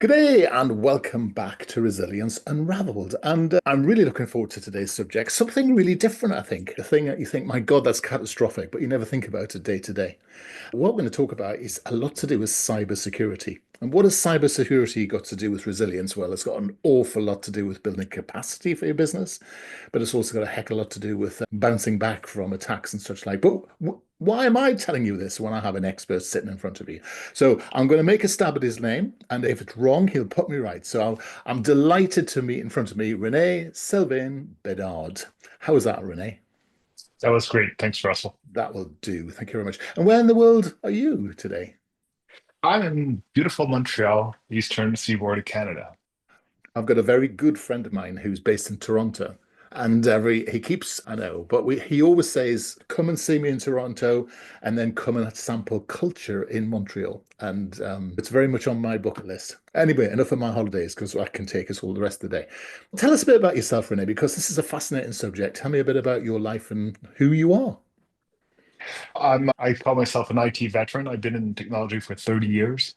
G'day and welcome back to Resilience Unravelled. And I'm really looking forward to today's subject. Something really different, I think. A thing that you think, my God, that's catastrophic, but you never think about it day to day. What we're going to talk about is a lot to do with cybersecurity. And what has cybersecurity got to do with resilience? Well, it's got an awful lot to do with building capacity for your business, but it's also got a heck of a lot to do with bouncing back from attacks and such like. But why am I telling you this when I have an expert sitting in front of you? So I'm going to make a stab at his name, and if it's wrong, he'll put me right. So I'm delighted to meet in front of me Rene Sylvain Bedard. How is that, Rene? That was great. Thanks, Russell. That will do. Thank you very much. And where in the world are you today? I'm in beautiful Montreal, eastern seaboard of Canada. I've got a very good friend of mine who's based in Toronto, and he keeps, I know, but he always says, "Come and see me in Toronto, and then come and sample culture in Montreal." And it's very much on my bucket list. Anyway, enough of my holidays because I can take us all the rest of the day. Tell us a bit about yourself, Renee, because this is a fascinating subject. Tell me a bit about your life and who you are. I call myself an IT veteran. I've been in technology for 30 years,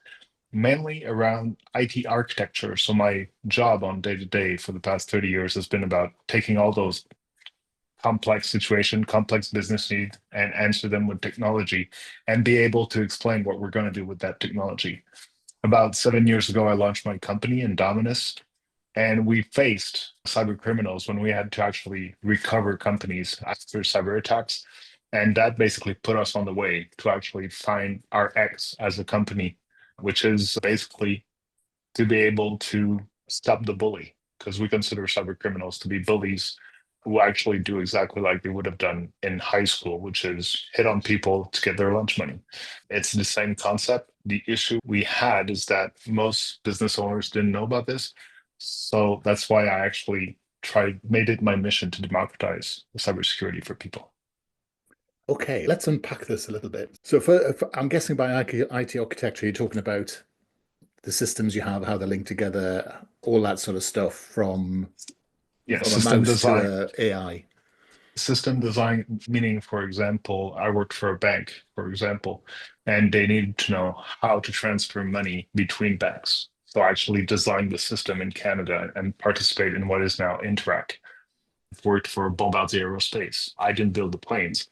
mainly around IT architecture. So my job on day to day for the past 30 years has been about taking all those complex situation, complex business needs, and answer them with technology and be able to explain what we're going to do with that technology. About 7 years ago, I launched my company Indominus. And we faced cyber criminals when we had to actually recover companies after cyber attacks. And that basically put us on the way to actually find our X as a company, which is basically to be able to stop the bully, because we consider cyber criminals to be bullies who actually do exactly like they would have done in high school, which is hit on people to get their lunch money. It's the same concept. The issue we had is that most business owners didn't know about this. So that's why I actually made it my mission to democratize cybersecurity for people. Okay, let's unpack this a little bit. So, I'm guessing by IT architecture, you're talking about the systems you have, how they're linked together, all that sort of stuff Yeah, from a system mouse to design. a AI. System design, meaning, for example, I worked for a bank, for example, and they needed to know how to transfer money between banks. So I actually designed the system in Canada and participate in what is now Interac. I've worked for Bombardier Aerospace. I didn't build the planes,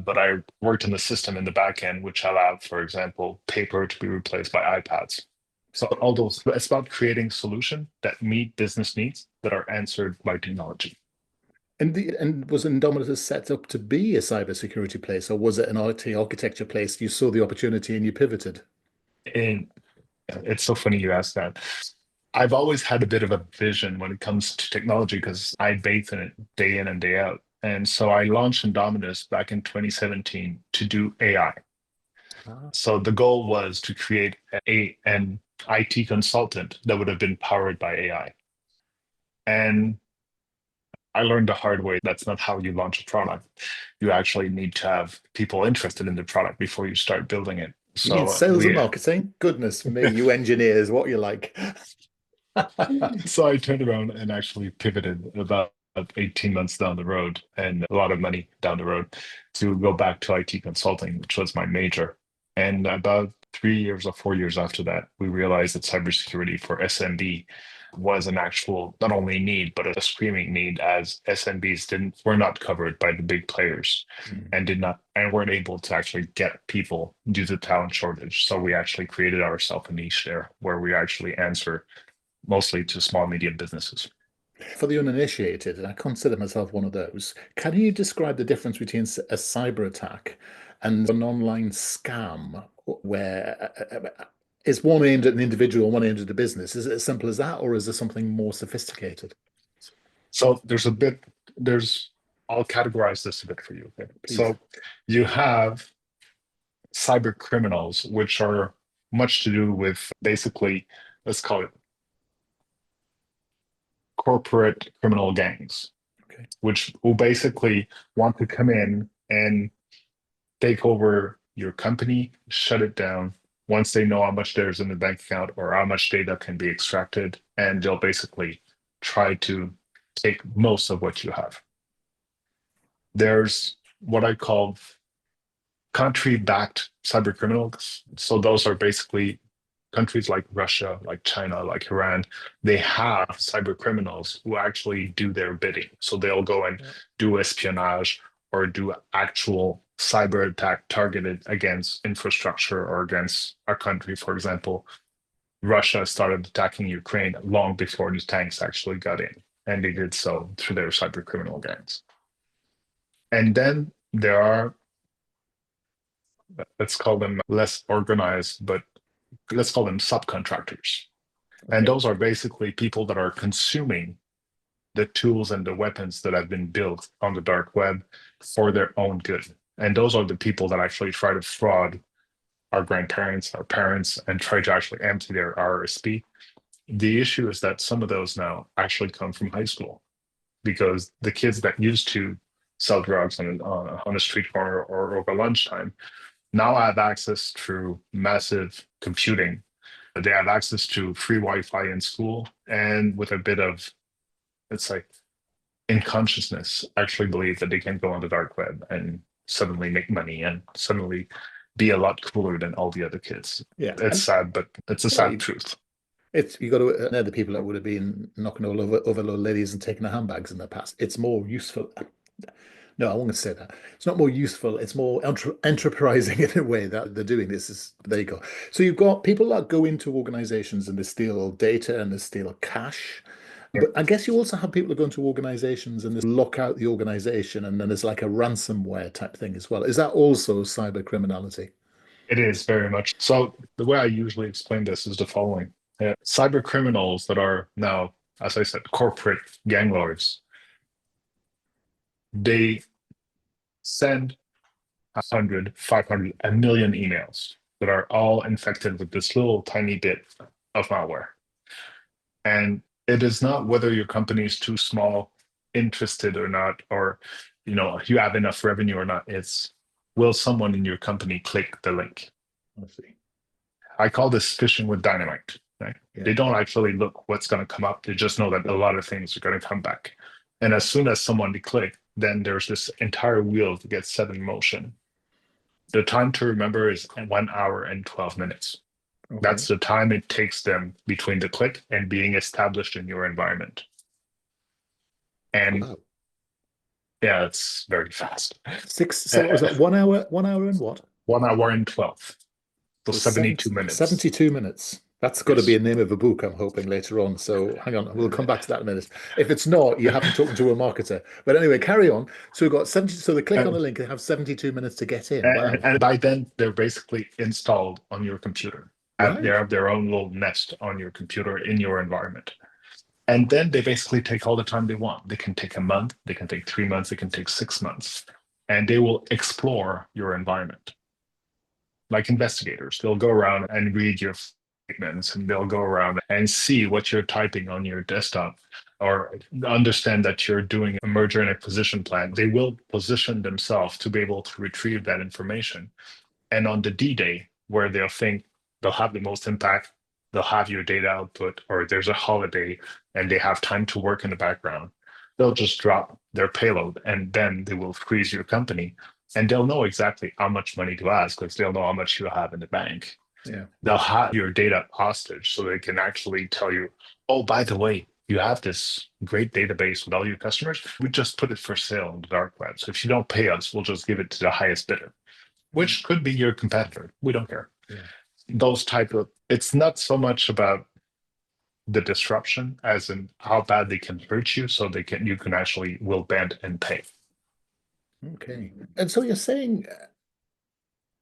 but I worked in the system in the back end, which allowed, for example, paper to be replaced by iPads. So all those, it's about creating solutions that meet business needs that are answered by technology. And was Indomitus set up to be a cybersecurity place, or was it an IT architecture place? You saw the opportunity and you pivoted. And it's so funny you ask that. I've always had a bit of a vision when it comes to technology because I bathe in it day in and day out. And so I launched Indominus back in 2017 to do AI. Ah. So the goal was to create an IT consultant that would have been powered by AI. And I learned the hard way that's not how you launch a product. You actually need to have people interested in the product before you start building it. You mean So sales and marketing? Goodness me, you engineers, what you like. so I turned around and actually pivoted about 18 months down the road and a lot of money down the road to go back to IT consulting, which was my major. And about 3 years or 4 years after that, we realized that cybersecurity for SMB was an actual not only need, but a screaming need as SMBs didn't were not covered by the big players Hmm. and did not and weren't able to actually get people due to talent shortage. So we actually created ourselves a niche there where we actually answer mostly to small, medium businesses. For the uninitiated, and I consider myself one of those, can you describe the difference between a cyber attack and an online scam where is one aimed at an individual, one aimed at a business? Is it as simple as that, or is there something more sophisticated? So there's, I'll categorize this a bit for you. Okay? Please. So you have cyber criminals, which are much to do with basically, let's call it corporate criminal gangs, Okay. which will basically want to come in and take over your company, shut it down once they know how much there's in the bank account or how much data can be extracted, and they'll basically try to take most of what you have. There's what I call country backed cyber criminals. So those are basically countries like Russia, like China, like Iran, they have cyber criminals who actually do their bidding. So they'll go and Yeah. do espionage or do actual cyber attack targeted against infrastructure or against a country. For example, Russia started attacking Ukraine long before the tanks actually got in, and they did so through their cyber criminal gangs. And then there are, let's call them less organized, but let's call them subcontractors. And Okay. those are basically people that are consuming the tools and the weapons that have been built on the dark web for their own good. And those are the people that actually try to fraud our grandparents, our parents, and try to actually empty their RRSP. The issue is that some of those now actually come from high school because the kids that used to sell drugs on a street corner or over lunchtime now have access through massive computing. They have access to free Wi-Fi in school, and with a bit of, it's like, in consciousness, actually believe that they can go on the dark web and suddenly make money and suddenly be a lot cooler than all the other kids. Yeah. It's And sad, but it's a well, sad truth. it's you got to know the people that would have been knocking all over old ladies and taking their handbags in the past. It's more useful. No, I won't say that. It's not more useful. It's more enterprising in a way that they're doing this. Is there you go. So you've got people that go into organizations and they steal data and they steal cash. But I guess you also have people that go into organizations and they lock out the organization and then there's like a ransomware type thing as well. Is that also cyber criminality? It is very much. So the way I usually explain this is the following. Cyber criminals that are now, as I said, corporate gang lords, they send 100, 500, a million emails that are all infected with this little tiny bit of malware. And it is not whether your company is too small, interested or not, or you have enough revenue or not. It's will someone in your company click the link? I see. I call this fishing with dynamite. Right? Yeah. They don't actually look what's going to come up. They just know that a lot of things are going to come back. And as soon as someone click, then there's this entire wheel that gets set in motion. The time to remember is 1 hour and 12 minutes. Okay. That's the time it takes them between the click and being established in your environment. And Wow. yeah, it's very fast. So what was that? 1 hour, 1 hour and what? 1 hour and 12. So So 72 70, minutes. 72 minutes. That's got to be Yes. a name of a book, I'm hoping, later on. So hang on, we'll come back to that in a minute. If it's not, you haven't talked to a marketer. But anyway, carry on. So we've got 70, so they click on the And, link, they have 72 minutes to get in. and, Wow. and by then, they're basically installed on your computer. And they Right. have their own little nest on your computer in your environment. And then they basically take all the time they want. They can take a month, they can take 3 months, they can take 6 months, and they will explore your environment. Like investigators, they'll go around and read your statements and they'll go around and see what you're typing on your desktop or understand that you're doing a merger and acquisition plan. They will position themselves to be able to retrieve that information. And on the D-Day, where they'll think they'll have the most impact, they'll have your data output, or there's a holiday and they have time to work in the background, they'll just drop their payload and then they will freeze your company. And they'll know exactly how much money to ask because they'll know how much you have in the bank. Yeah. They'll have your data hostage so they can actually tell you, oh, by the way, you have this great database with all your customers. We just put it for sale on the dark web. So if you don't pay us, we'll just give it to the highest bidder, which could be your competitor. We don't care. Yeah. Those type of, it's not so much about the disruption as in how bad they can hurt you so you can actually will bend and pay. Okay. And so you're saying,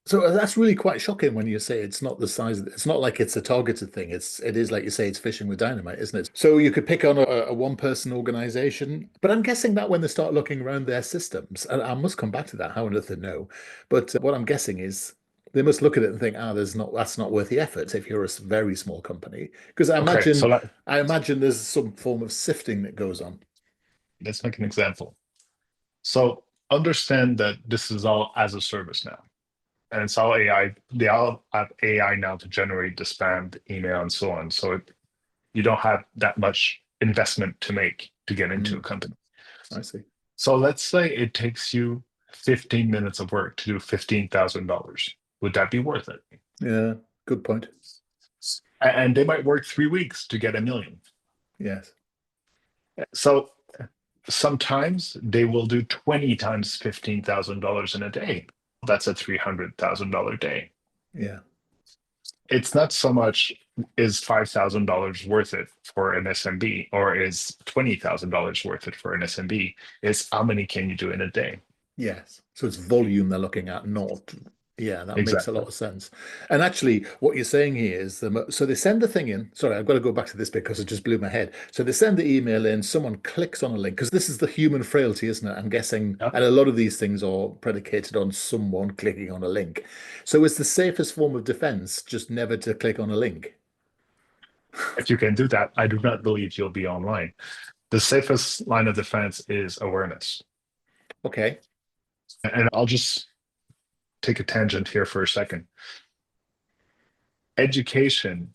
so that's really quite shocking when you say it's not the size, it's not like it's a targeted thing. It is like you say, it's fishing with dynamite, isn't it? So you could pick on a one-person organization, but I'm guessing that when they start looking around their systems, and I must come back to that, how on earth they know. But what I'm guessing is they must look at it and think, that's not worth the effort if you're a very small company. Because Okay, so I imagine there's some form of sifting that goes on. let's make an example. So understand that this is all as a service now. And it's all AI. They all have AI now to generate the spam, the email, and so on. So you don't have that much investment to make to get into a Mm, company. I see. So let's say it takes you 15 minutes of work to do $15,000. Would that be worth it? Yeah, good point. And they might work 3 weeks to get 1 million. Yes. So sometimes they will do 20 times $15,000 in a day. That's a $300,000 day. Yeah. It's not so much is $5,000 worth it for an SMB or is $20,000 worth it for an SMB. It's how many can you do in a day? Yes. So it's volume they're looking at, not. Yeah, that makes a Exactly. lot of sense. And actually, what you're saying here is so they send the thing in. Sorry, I've got to go back to this bit because it just blew my head. So they send the email in, someone clicks on a link because this is the human frailty, isn't it? I'm guessing, Yep. and a lot of these things are predicated on someone clicking on a link. So it's the safest form of defense just never to click on a link. If you can do that, I do not believe you'll be online. The safest line of defense is awareness. Okay. And I'll just take a tangent here for a second. Education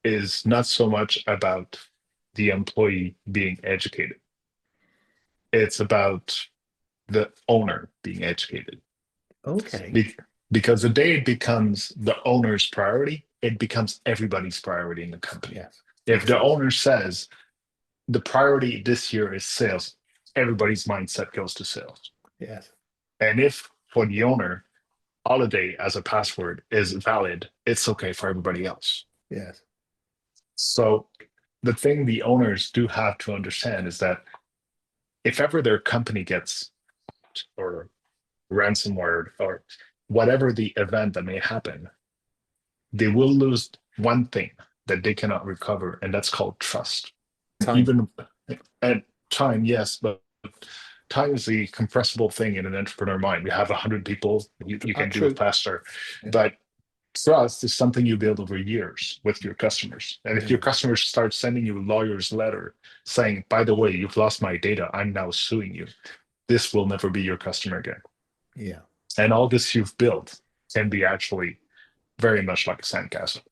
is not so much about the employee being educated, it's about the owner being educated. Okay. Be- because the day it becomes the owner's priority, it becomes everybody's priority in the company. Yes. If Makes the sense. owner says the priority this year is sales, everybody's mindset goes to sales. Yes. And if for the owner, holiday as a password is valid, it's okay for everybody else. Yes. So the thing the owners do have to understand is that if ever their company gets or ransomware or whatever the event that may happen, they will lose one thing that they cannot recover, and that's called trust. Time. Even at time, yes, but time is the compressible thing in an entrepreneur mind. We have 100 people, you can do it True. faster. Yeah. But trust is something you build over years with your customers. And if your Yeah. customers start sending you a lawyer's letter saying, by the way, you've lost my data, I'm now suing you, this will never be your customer again. Yeah. And all this you've built can be actually very much like a sandcastle.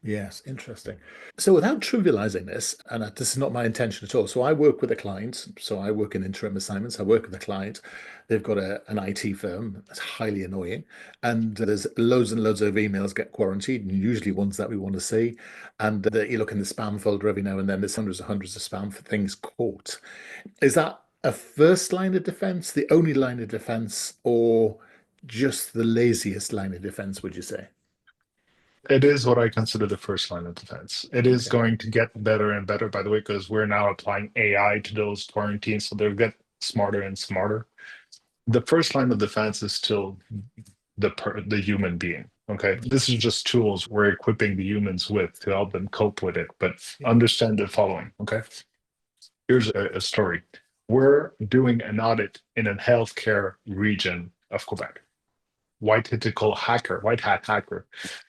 Yes, interesting. So without trivializing this, and this is not my intention at all. So I work with a client. So I work in interim assignments. I work with a client. They've got an IT firm that's highly annoying. And there's loads and loads of emails get quarantined, and usually ones that we want to see. And you look in the spam folder every now and then, there's hundreds of spam for things caught. Is that a first line of defense, the only line of defense, or just the laziest line of defense, would you say? It is what I consider the first line of defense. It is Okay. going to get better and better, by the way, because we're now applying AI to those quarantines, so they'll get smarter and smarter. The first line of defense is still the human being. Okay, this is just tools we're equipping the humans with to help them cope with it. But Yeah. understand the following. Okay, here's a story. We're doing an audit in a healthcare region of Quebec. White hat hacker,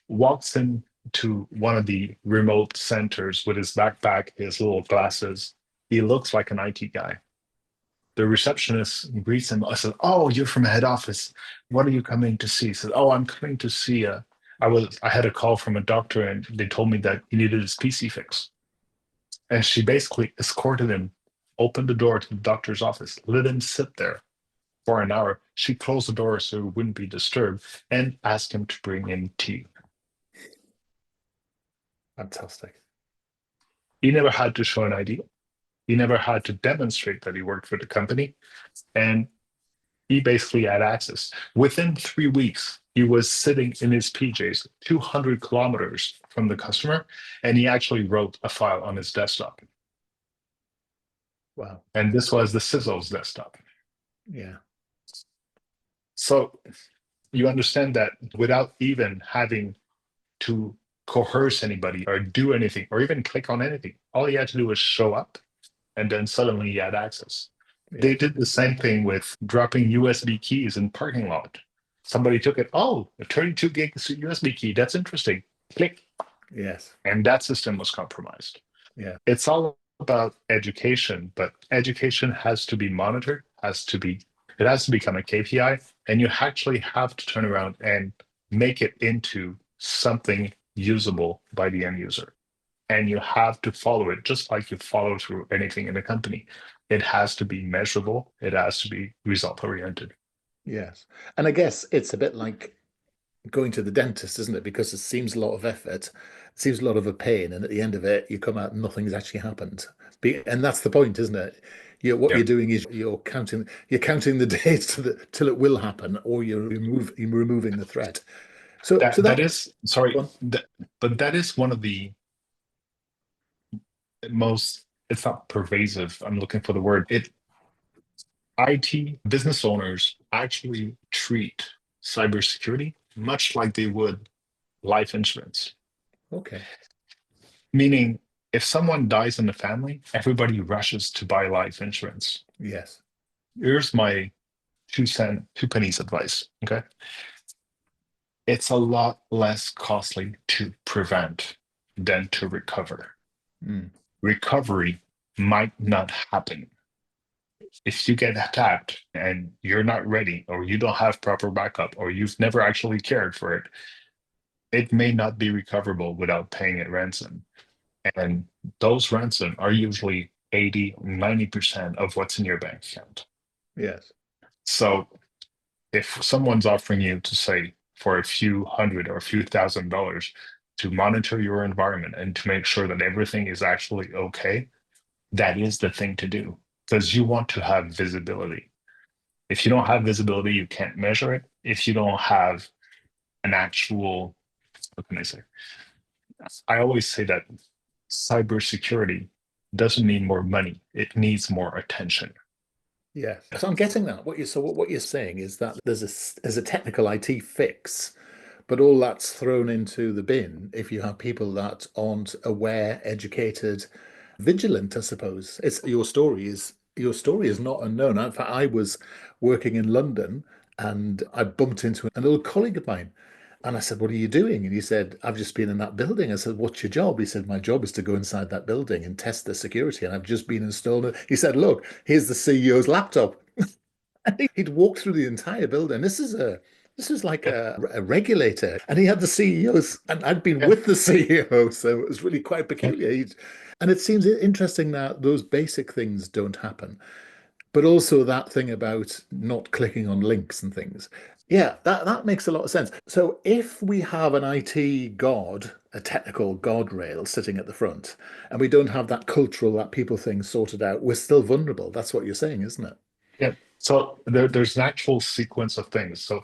walks into one of the remote centers with his backpack, his little glasses. He looks like an IT guy. The receptionist greets him. I said, "Oh, you're from head office. What are you coming to see?" He said, "Oh, I'm coming to see I had a call from a doctor and they told me that he needed his PC fixed." And she basically escorted him, opened the door to the doctor's office, let him sit there for an hour. She closed the door so he wouldn't be disturbed and asked him to bring in tea. Fantastic. He never had to show an ID. He never had to demonstrate that he worked for the company. And he basically had access. Within 3 weeks, he was sitting in his PJs 200 kilometers from the customer, and he actually wrote a file on his desktop. Wow. And this was the Sizzle's desktop. Yeah. So you understand that without even having to coerce anybody or do anything or even click on anything, all he had to do was show up, and then suddenly he had access. They Yes. did the same thing with dropping USB keys in parking lot. Somebody took it. Oh, a 32 gig USB key. That's interesting. Click. Yes. And that system was compromised. Yeah. It's all about education, but education has to be monitored, it has to become a KPI, and you actually have to turn around and make it into something usable by the end user. And you have to follow it just like you follow through anything in a company. It has to be measurable, it has to be result oriented. Yes. And I guess it's a bit like going to the dentist, isn't it? Because it seems a lot of effort, it seems a lot of a pain, and at the end of it, you come out and nothing's actually happened. And that's the point, isn't it? What Yeah, you're doing is you're counting the days till it will happen, or you're removing the threat. So that that is sorry, go on. but that is one of the most. It's not pervasive. I'm looking for the word. IT business owners actually treat cybersecurity much like they would life insurance. Okay. Meaning, if someone dies in the family, everybody rushes to buy life insurance. Yes. Here's my 2 pennies advice. Okay. It's a lot less costly to prevent than to recover. Mm. Recovery might not happen. If you get attacked and you're not ready, or you don't have proper backup, or you've never actually cared for it, it may not be recoverable without paying a ransom. And those ransom are usually 80, 90% of what's in your bank account. Yes. So if someone's offering you to say for a few hundred or a few $1,000 to monitor your environment and to make sure that everything is actually okay, that is the thing to do because you want to have visibility. If you don't have visibility, you can't measure it. If you don't have an actual, what can I say? I always say that cybersecurity doesn't need more money, it needs more attention. Yes. So I'm getting that. What you're saying is that there's a technical IT fix, but all that's thrown into the bin if you have people that aren't aware, educated, vigilant, I suppose. It's your story is not unknown. In fact, I was working in London and I bumped into an old colleague of mine. And I said, "What are you doing?" And he said, "I've just been in that building." I said, "What's your job?" He said, "My job is to go inside that building and test the security. And I've just been installed it." He said, "Look, here's the CEO's laptop." He'd walked through the entire building. This is like Yeah, a regulator, and he had the CEOs, and I'd been yeah, with the CEO, so it was really quite yeah. peculiar. And it seems interesting that those basic things don't happen, but also that thing about not clicking on links and things. Yeah, that makes a lot of sense. So if we have an IT guard, a technical guardrail sitting at the front, and we don't have that cultural, that people thing sorted out, we're still vulnerable. That's what you're saying, isn't it? Yeah. So there's an actual sequence of things. So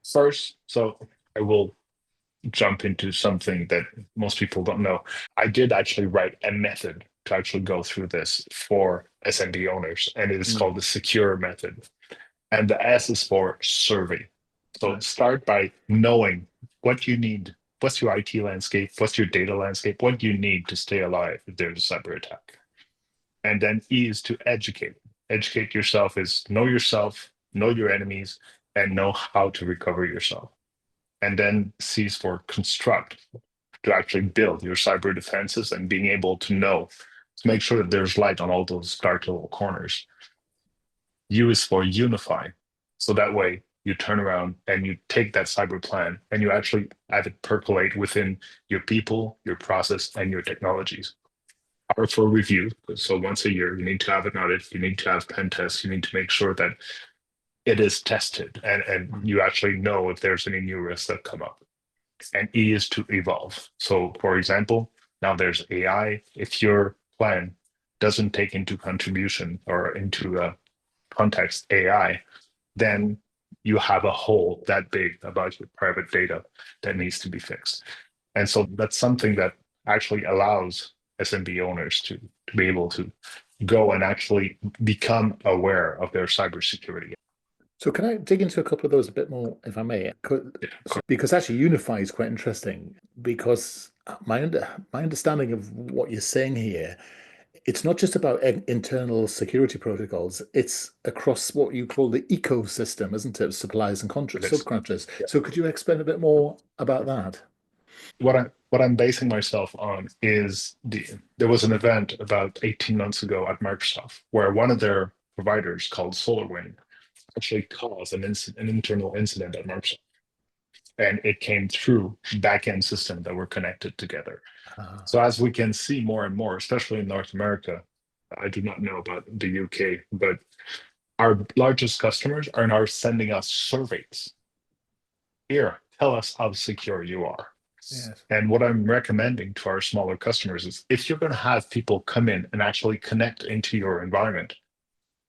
first, so I will jump into something that most people don't know. I did actually write a method to actually go through this for SMB owners, and it is Mm. called the secure method. And the S is for survey. So Right. start by knowing what you need. What's your IT landscape? What's your data landscape? What do you need to stay alive if there's a cyber attack? And then E is to educate. Educate yourself is know your enemies, and know how to recover yourself. And then C is for construct, to actually build your cyber defenses and being able to know, to make sure that there's light on all those dark little corners. U is for unify. So that way you turn around and you take that cyber plan and you actually have it percolate within your people, your process, and your technologies. R for review. So once a year, you need to have an audit, you need to have pen tests, you need to make sure that it is tested and you actually know if there's any new risks that come up. And E is to evolve. So for example, now there's AI. If your plan doesn't take into contribution or into context AI, then you have a hole that big about your private data that needs to be fixed. And so that's something that actually allows SMB owners to be able to go and actually become aware of their cybersecurity. So can I dig into a couple of those a bit more, if I may? Yeah, Because actually Unify is quite interesting because my understanding of what you're saying here, it's not just about internal security protocols, it's across what you call the ecosystem, isn't it? Suppliers and it is. subcontractors. Yeah. So could you explain a bit more about that? What I'm basing myself on is there was an event about 18 months ago at Microsoft where one of their providers called SolarWind actually caused an internal incident at Microsoft, and it came through back-end systems that were connected together. Ah, So as we can see more and more, especially in North America, I do not know about the UK, but our largest customers are now sending us surveys here, tell us how secure you are. Yes. And what I'm recommending to our smaller customers is if you're going to have people come in and actually connect into your environment,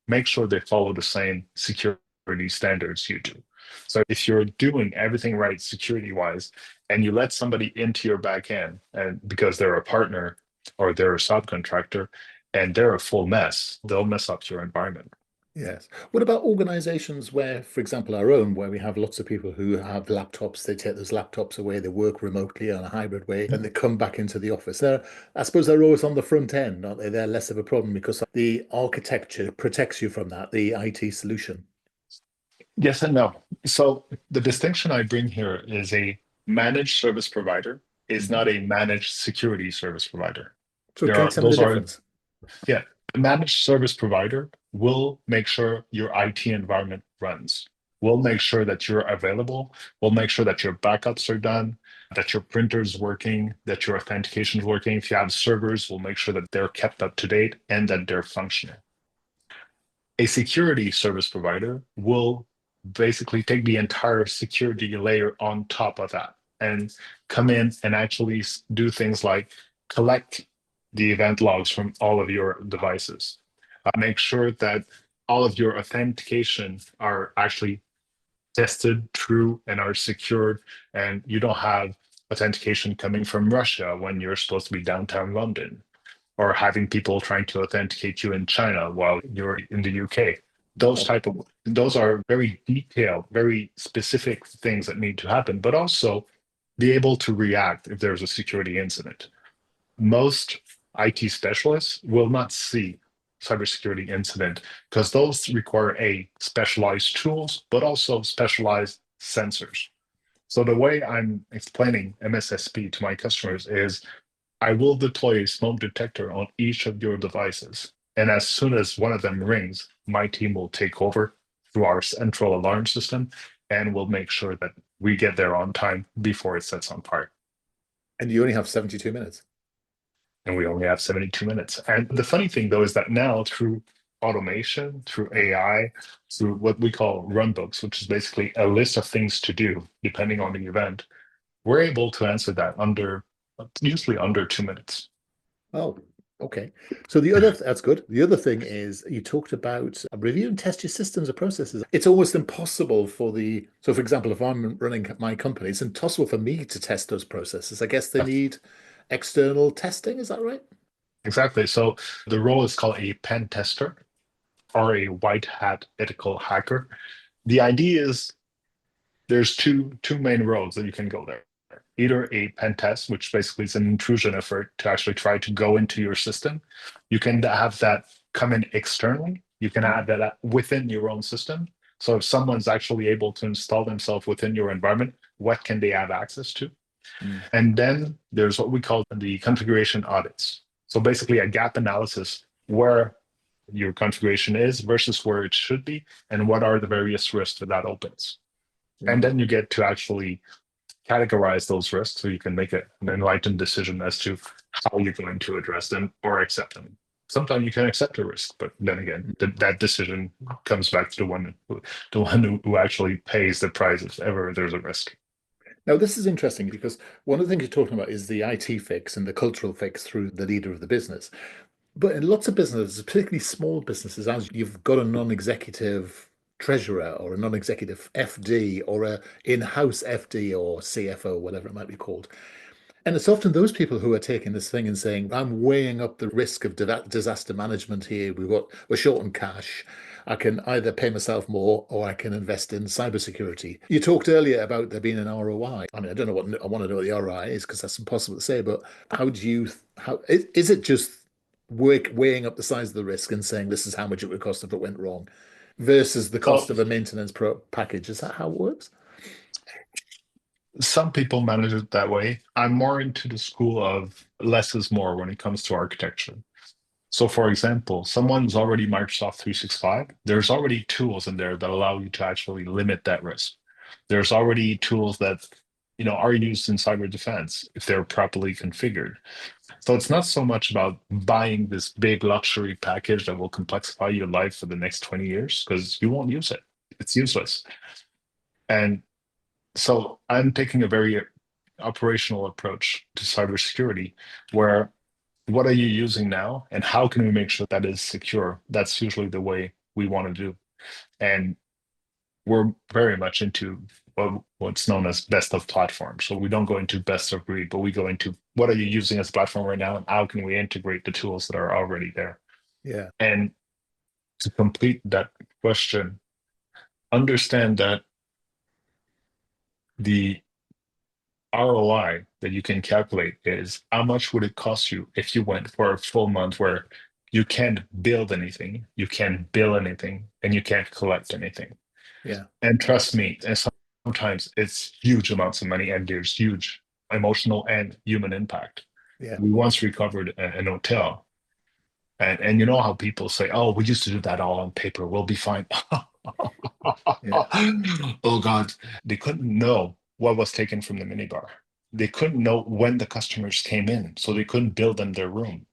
make sure they follow the same security standards you do. So if you're doing everything right security wise, and you let somebody into your back end, and because they're a partner or they're a subcontractor and they're a full mess, they'll mess up your environment. Yes. What about organizations where, for example, our own, where we have lots of people who have laptops, they take those laptops away, they work remotely on a hybrid way, and they come back into the office. I suppose they're always on the front end, aren't they? They're less of a problem because the architecture protects you from that, the IT solution. Yes and no. So the distinction I bring here is a managed service provider is Mhm. not a managed security service provider. So can you tell me the Those are, difference? yeah, a managed service provider will make sure your IT environment runs. We'll make sure that you're available. We'll make sure that your backups are done, that your printer's working, that your authentication is working. If you have servers, we'll make sure that they're kept up to date and that they're functional. A security service provider will basically take the entire security layer on top of that and come in and actually do things like collect the event logs from all of your devices. Make sure that all of your authentication are actually tested, true, and are secured, and you don't have authentication coming from Russia when you're supposed to be downtown London or having people trying to authenticate you in China while you're in the UK. Wow. Those are very detailed, very specific things that need to happen, but also be able to react if there's a security incident. Most IT specialists will not see cybersecurity incident because those require a specialized tools, but also specialized sensors. So the way I'm explaining MSSP to my customers is I will deploy a smoke detector on each of your devices. And as soon as one of them rings, my team will take over through our central alarm system and we'll make sure that we get there on time before it sets on fire. And you only have 72 minutes. And we only have 72 minutes. And the funny thing, though, is that now through automation, through AI, through what we call runbooks, which is basically a list of things to do depending on the event, we're able to answer that under usually under 2 minutes. Oh, okay. So that's good. The other thing is you talked about review and test your systems and processes. It's almost impossible so for example, if I'm running my company, it's impossible for me to test those processes. I guess they Yeah, need external testing. Is that right? exactly. So the role is called a pen tester or a white hat ethical hacker. The idea is there's two main roads that you can go there. Either a pen test, which basically is an intrusion effort to actually try to go into your system. You can have that come in externally. You can add that within your own system. So if someone's actually able to install themselves within your environment, what can they have access to? Mm. And then there's what we call the configuration audits. So basically a gap analysis where your configuration is versus where it should be, and what are the various risks that that opens. And Right. then you get to actually categorize those risks so you can make an enlightened decision as to how you're going to address them or accept them. Sometimes you can accept a risk, but then again, that decision comes back to the one who actually pays the price if ever there's a risk. Now, this is interesting because one of the things you're talking about is the IT fix and the cultural fix through the leader of the business. But in lots of businesses, particularly small businesses, as you've got a non-executive treasurer or a non-executive FD or a in-house FD or CFO, whatever it might be called. And it's often those people who are taking this thing and saying, I'm weighing up the risk of disaster management here. We're short on cash. I can either pay myself more or I can invest in cybersecurity. You talked earlier about there being an ROI. I mean, I don't know what I want to know what the ROI is because that's impossible to say, but how is it just weighing up the size of the risk and saying this is how much it would cost if it went wrong versus the cost So of a maintenance pro package? Is that how it works? some people manage it that way. I'm more into the school of less is more when it comes to architecture. So, for example, someone's already Microsoft 365. There's already tools in there that allow you to actually limit that risk. There's already tools that are used in cyber defense if they're properly configured. So it's not so much about buying this big luxury package that will complexify your life for the next 20 years because you won't use it. It's useless. And So I'm taking a very operational approach to cybersecurity, where what are you using now and how can we make sure that is secure? That's usually the way we want to do. And we're very much into what's known as best of platform. So we don't go into best of breed, but we go into what are you using as a platform right now and how can we integrate the tools that are already there? Yeah, And to complete that question, understand that the ROI that you can calculate is how much would it cost you if you went for a full month where you can't build anything, you can't bill anything, and you can't collect anything. yeah, And trust me, and sometimes it's huge amounts of money and there's huge emotional and human impact. yeah, We once recovered an hotel, and you know how people say, "Oh, we used to do that all on paper. We'll be fine." yeah, Oh God, they couldn't know what was taken from the minibar. They couldn't know when the customers came in, so they couldn't build them their room.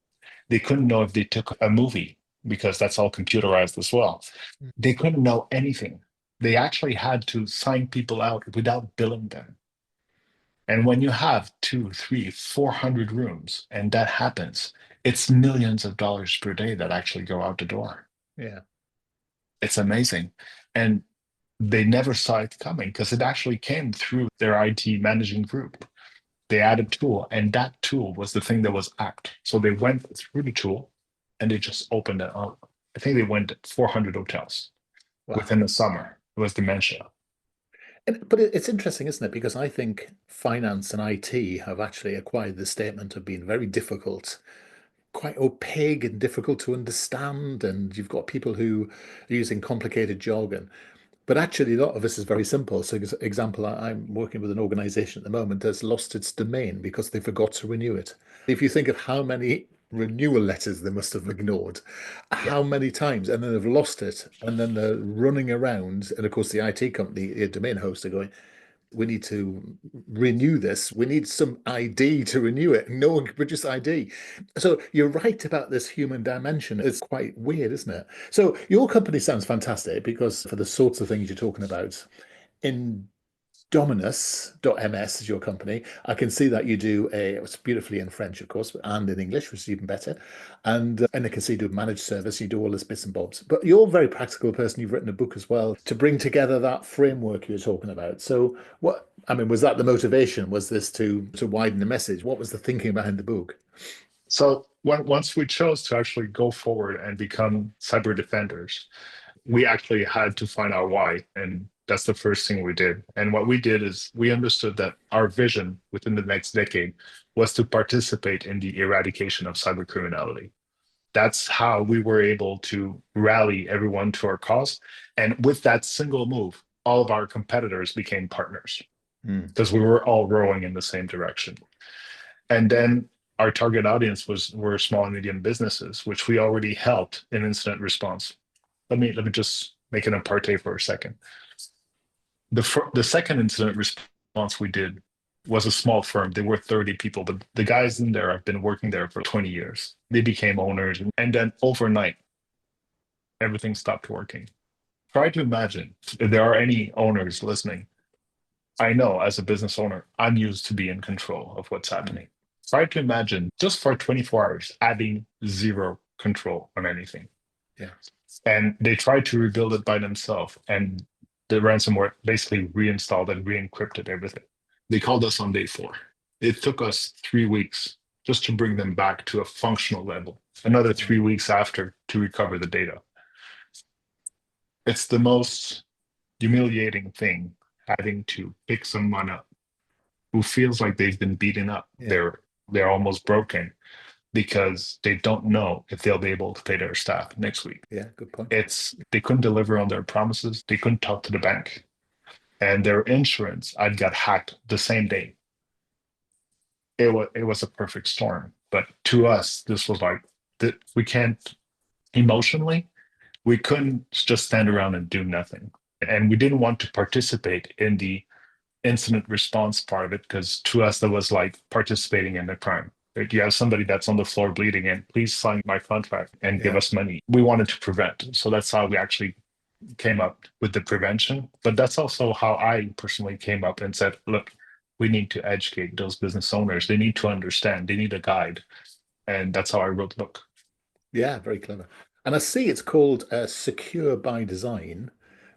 They couldn't know if they took a movie because that's all computerized as well. They couldn't know anything. They actually had to sign people out without billing them. And when you have two, three, 400 rooms, and that happens, it's millions of dollars per day that actually go out the door. yeah, It's amazing. And they never saw it coming because it actually came through their IT managing group. They added a tool, and that tool was the thing that was act. So they went through the tool and they just opened it up. I think they went 400 hotels wow. within the summer. It was dementia. But it's interesting, isn't it? Because I think finance and IT have actually acquired the statement of being very difficult, quite opaque and difficult to understand. And you've got people who are using complicated jargon. But actually, a lot of this is very simple. So, example, I'm working with an organization at the moment that's lost its domain because they forgot to renew it. If you think of how many renewal letters they must have ignored, Yeah. how many times, and then they've lost it, and then they're running around. And of course, the IT company, the domain host, are going, we need to renew this. We need some ID to renew it. No one can produce ID. So you're right about this human dimension. It's quite weird, isn't it? So your company sounds fantastic because for the sorts of things you're talking about, in Dominus.ms is your company. I can see that you do it's beautifully in French, of course, and in English, which is even better. And I can see you do managed service, you do all this bits and bobs. But you're a very practical person. You've written a book as well to bring together that framework you were talking about. So what, I mean, was that the motivation? Was this to widen the message? What was the thinking behind the book? So once we chose to actually go forward and become cyber defenders, we actually had to find out why. And that's the first thing we did. And what we did is we understood that our vision within the next decade was to participate in the eradication of cyber criminality. That's how we were able to rally everyone to our cause. And with that single move, all of our competitors became partners Hmm. because we were all rowing in the same direction. And then our target audience were small and medium businesses, which we already helped in incident response. Let me just make an apartheid for a second. The second incident response we did was a small firm. They were 30 people, but the guys in there have been working there for 20 years. They became owners, and then overnight, everything stopped working. Try to imagine if there are any owners listening. I know as a business owner, I'm used to be in control of what's Hmm. happening. Try to imagine just for 24 hours having zero control on anything. Yeah. And they tried to rebuild it by themselves, and the ransomware basically reinstalled and re-encrypted everything. They called us on day 4. It took us 3 weeks just to bring them back to a functional level, another Wow. 3 weeks after to recover the data. It's the most humiliating thing, having to pick someone up who feels like they've been beaten up. Yeah. They're almost broken because they don't know if they'll be able to pay their staff next week. Yeah. Good point. It's they couldn't deliver on their promises. They couldn't talk to the bank, and their insurance had got hacked the same day. It was a perfect storm. But to us, this was like that we can't emotionally we couldn't just stand around and do nothing, and we didn't want to participate in the incident response part of it because to us that was like participating in the crime. Like you have somebody that's on the floor bleeding and please sign my contract and give Yeah. us money. We wanted to prevent. So that's how we actually came up with the prevention, but that's also how I personally came up and said, look, we need to educate those business owners. They need to understand, they need a guide. And that's how I wrote the book. Yeah, very clever. And I see it's called Secure by Design,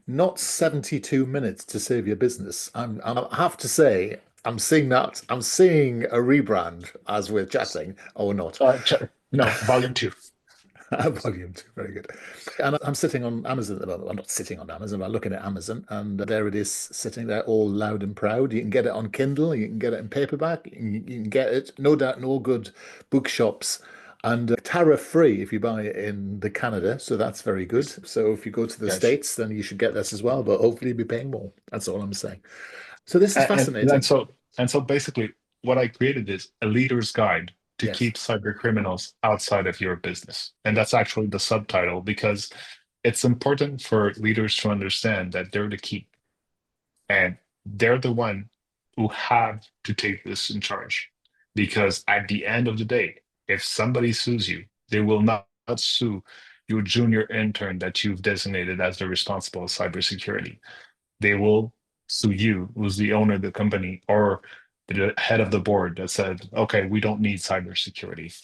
not 72 minutes to save your business. I have to say, I'm seeing that. I'm seeing a rebrand as we're chatting, or not. No, volume two. Volume two, very good. And I'm sitting on Amazon at the moment. I'm not sitting on Amazon, I'm looking at Amazon, and there it is sitting there all loud and proud. You can get it on Kindle, you can get it in paperback, you can get it, no doubt, in all good bookshops. And tariff free if you buy it in the Canada, so that's very good. So if you go to the Yes. States, then you should get this as well, but hopefully you'll be paying more. That's all I'm saying. So this is And fascinating. so basically what I created is a leader's guide to Yes. keep cyber criminals outside of your business. And that's actually the subtitle because it's important for leaders to understand that they're the key and they're the one who have to take this in charge. Because at the end of the day, if somebody sues you, they will not sue your junior intern that you've designated as the responsible of cybersecurity. They will sue you, who's the owner of the company, or the head of the board that said, okay, we don't need cybersecurity.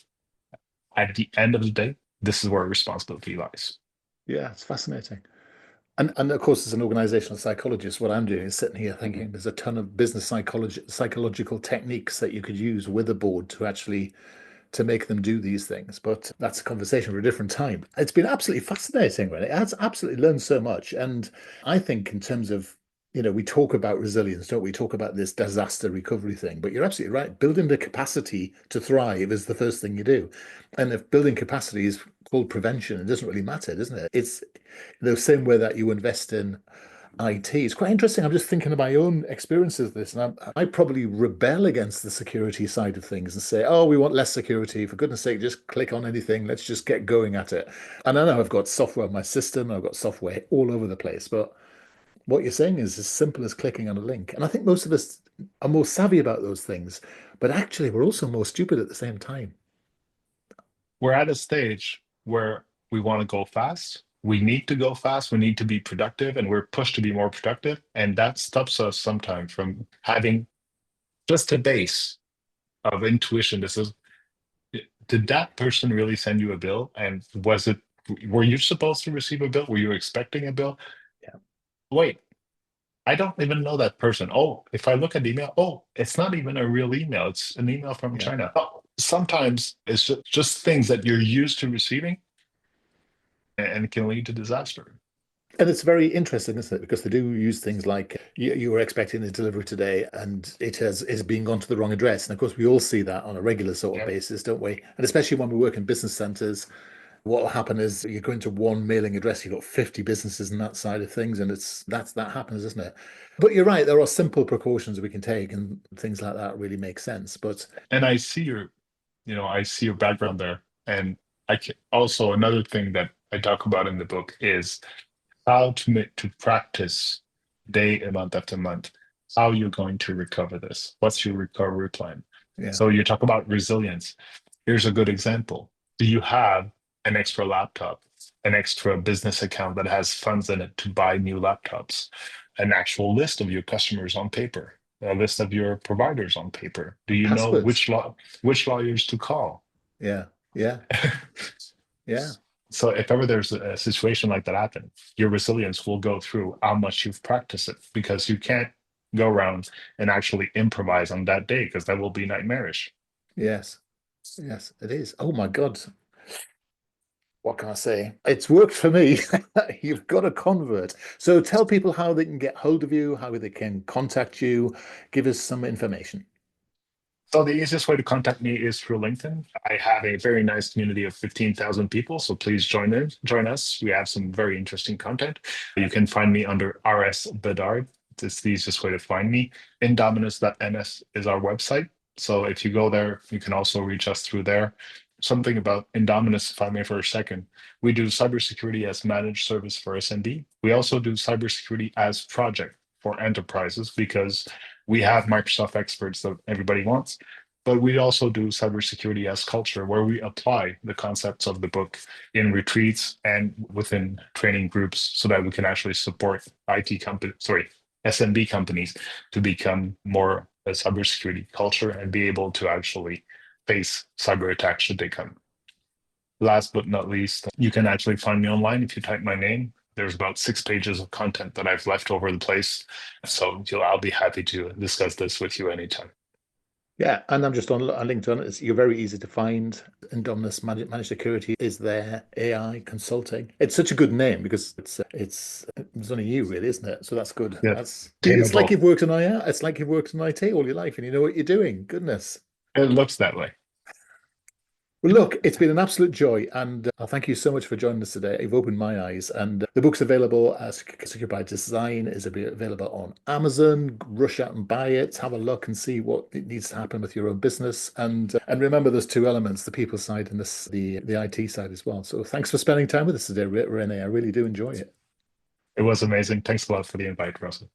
At the end of the day, this is where responsibility lies. Yeah, it's fascinating. And of course, as an organizational psychologist, what I'm doing is sitting here thinking there's a ton of business psychological techniques that you could use with a board to actually to make them do these things. But that's a conversation for a different time. It's been absolutely fascinating, really. I've absolutely learned so much. And I think in terms of, we talk about resilience, don't we? Talk about this disaster recovery thing, but you're absolutely right. Building the capacity to thrive is the first thing you do. And if building capacity is called prevention, it doesn't really matter, doesn't it? It's the same way that you invest in IT. It's quite interesting. I'm just thinking of my own experiences of this, and I probably rebel against the security side of things and say, "Oh, we want less security. For goodness sake, just click on anything. Let's just get going at it." And I know I've got software on my system. I've got software all over the place, but what you're saying is as simple as clicking on a link. And I think most of us are more savvy about those things, but actually, we're also more stupid at the same time. We're at a stage where we want to go fast. We need to go fast. We need to be productive, and we're pushed to be more productive. And that stops us sometimes from having just a base of intuition. This is, did that person really send you a bill? And were you supposed to receive a bill? Were you expecting a bill? Yeah, Wait, I don't even know that person. Oh, if I look at the email, oh, it's not even a real email. It's an email from yeah. China. Oh, sometimes it's just things that you're used to receiving and it can lead to disaster. And it's very interesting, isn't it? Because they do use things like you were expecting a delivery today and it has is being gone to the wrong address. And of course, we all see that on a regular sort of Yeah. basis, don't we? And especially when we work in business centers, what will happen is you go into one mailing address, you've got 50 businesses and that side of things, and that happens, isn't it? But you're right, there are simple precautions we can take, and things like that really make sense. But And I see your background there. And also another thing that I talk about in the book is how to practice day and month after month, how you're going to recover this. What's your recovery plan? yeah, So you talk about resilience. Here's a good example. Do you have an extra laptop, an extra business account that has funds in it to buy new laptops, an actual list of your customers on paper, a list of your providers on paper? Do you know passwords. which lawyers to call? Yeah, yeah, yeah. So if ever there's a situation like that happen, your resilience will go through how much you've practiced it because you can't go around and actually improvise on that day because that will be nightmarish. Yes, yes, it is. Oh my God. What can I say? It's worked for me. You've got a convert. So tell people how they can get hold of you, how they can contact you. Give us some information. So the easiest way to contact me is through LinkedIn. I have a very nice community of 15,000 people, so please join us. We have some very interesting content. You can find me under RS Bedard. It's the easiest way to find me. Indominus.ns is our website. So if you go there, you can also reach us through there. Something about Indominus, if I may for a second. We do cybersecurity as managed service for SMB. We also do cybersecurity as project for enterprises because we have Microsoft experts that everybody wants, But we also do cybersecurity as culture, where we apply the concepts of the book in retreats and within training groups so that we can actually support IT companies, sorry, SMB companies to become more a cybersecurity culture and be able to actually face cyber attacks should they come. Last but not least, you can actually find me online if you type my name. There's about 6 pages of content that I've left over the place. So I'll be happy to discuss this with you anytime. Yeah, and I'm just on LinkedIn. You're very easy to find. Indominus Managed Security is there. AI consulting. It's such a good name because it's only you really, isn't it? So that's good. Yeah, That's it's like attainable. you've worked in IR. It's like you've worked in IT all your life and you know what you're doing. Goodness. It looks that way. Well, look, it's been an absolute joy, and thank you so much for joining us today. You've opened my eyes, and the book's available. Secure by Design is available on Amazon. Rush out and buy it. Have a look and see what it needs to happen with your own business, and remember, there's two elements: the people side and the IT side as well. So, thanks for spending time with us today, Rene. I really do enjoy it. It was amazing. Thanks a lot for the invite, Russell.